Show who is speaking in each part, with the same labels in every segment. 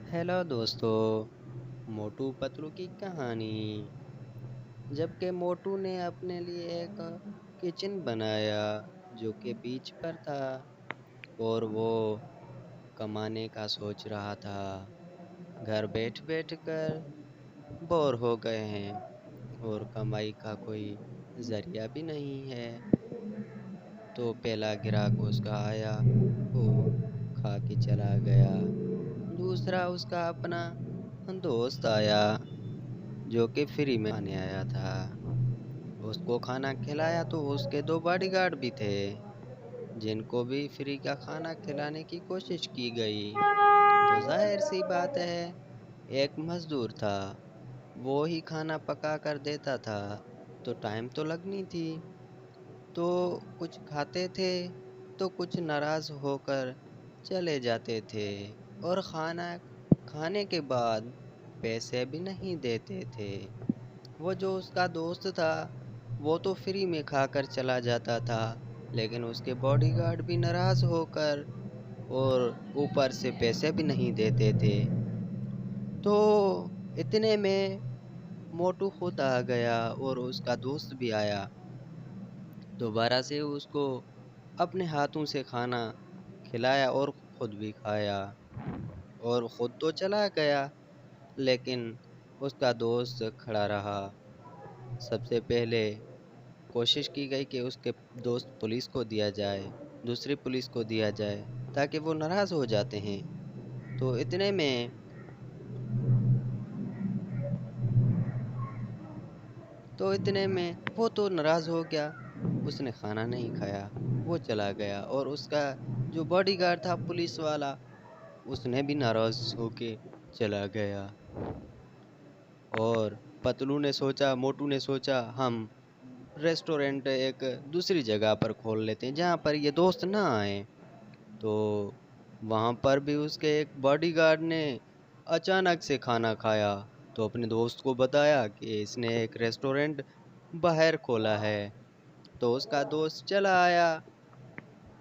Speaker 1: Hello दोस्तों। मोटू पतलू की कहानी। जबकि मोटू ने अपने लिए एक किचन बनाया जो कि बीच पर था और वो कमाने का सोच रहा था। घर बैठ बैठ कर बोर हो गए हैं और कमाई का कोई जरिया भी नहीं है। तो पहला ग्राहक उसका आया, वो खा के चला गया। दूसरा उसका अपना दोस्त आया जो कि फ्री में आने आया था। उसको खाना खिलाया तो उसके दो बॉडीगार्ड भी थे जिनको भी फ्री का खाना खिलाने की कोशिश की गई। तो जाहिर सी बात है, एक मजदूर था, वो ही खाना पका कर देता था, तो टाइम तो लगनी थी। तो कुछ खाते थे तो कुछ नाराज होकर चले जाते थे और खाना खाने के बाद पैसे भी नहीं देते थे। वो जो उसका दोस्त था वो तो फ्री में खाकर चला जाता था, लेकिन उसके बॉडीगार्ड भी नाराज होकर और ऊपर से पैसे भी नहीं देते थे। तो इतने में मोटू खुद आ गया और उसका दोस्त भी आया। दोबारा से उसको अपने हाथों से खाना खिलाया और खुद भी खाया और खुद तो चला गया, लेकिन उसका दोस्त खड़ा रहा। सबसे पहले कोशिश की गई कि उसके दोस्त पुलिस को दिया जाए, दूसरी पुलिस को दिया जाए, ताकि वो नाराज़ हो जाते हैं। तो इतने में वो तो नाराज़ हो गया, उसने खाना नहीं खाया, वो चला गया और उसका जो बॉडीगार्ड था पुलिस वाला, उसने भी नाराज़ होके चला गया। और मोटू ने सोचा हम रेस्टोरेंट एक दूसरी जगह पर खोल लेते हैं जहाँ पर ये दोस्त ना आए। तो वहाँ पर भी उसके एक बॉडीगार्ड ने अचानक से खाना खाया, तो अपने दोस्त को बताया कि इसने एक रेस्टोरेंट बाहर खोला है। तो उसका दोस्त चला आया,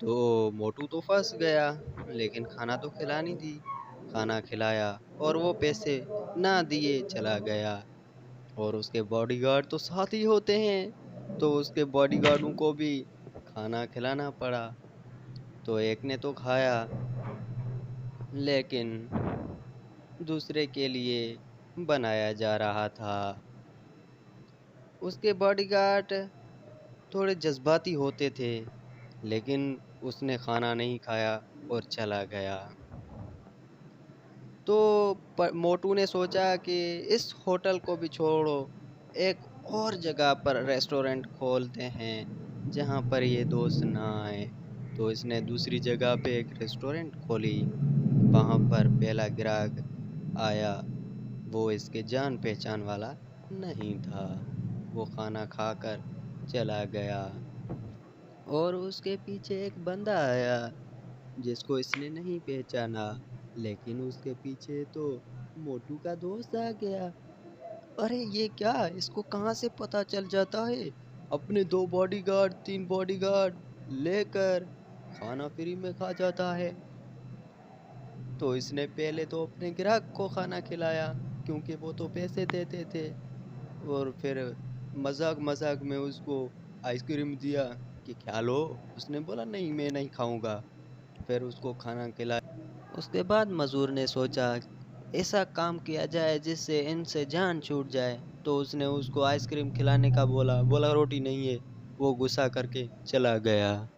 Speaker 1: तो मोटू तो फंस गया, लेकिन खाना तो खिलानी थी। खाना खिलाया और वो पैसे ना दिए चला गया। और उसके बॉडीगार्ड तो साथ ही होते हैं, तो उसके बॉडीगार्डों को भी खाना खिलाना पड़ा। तो एक ने तो खाया, लेकिन दूसरे के लिए बनाया जा रहा था। उसके बॉडीगार्ड थोड़े जज्बाती होते थे, लेकिन उसने खाना नहीं खाया और चला गया। तो मोटू ने सोचा कि इस होटल को भी छोड़ो, एक और जगह पर रेस्टोरेंट खोलते हैं जहाँ पर ये दोस्त ना आए। तो इसने दूसरी जगह पे एक रेस्टोरेंट खोली। वहाँ पर पहला ग्राहक आया, वो इसके जान पहचान वाला नहीं था। वो खाना खाकर चला गया और उसके पीछे एक बंदा आया जिसको इसने नहीं पहचाना, लेकिन उसके पीछे तो मोटू का दोस्त आ गया। अरे ये क्या, इसको कहाँ से पता चल जाता है? अपने दो बॉडीगार्ड तीन बॉडीगार्ड लेकर खाना फ्री में खा जाता है। तो इसने पहले तो अपने ग्राहक को खाना खिलाया, क्योंकि वो तो पैसे देते थे। और फिर मजाक मजाक में उसको आइसक्रीम दिया कि खा लो। उसने बोला नहीं, मैं नहीं खाऊंगा। फिर उसको खाना खिलाया। उसके बाद मजदूर ने सोचा ऐसा काम किया जाए जिससे इनसे जान छूट जाए। तो उसने उसको आइसक्रीम खिलाने का बोला बोला रोटी नहीं है। वो गुस्सा करके चला गया।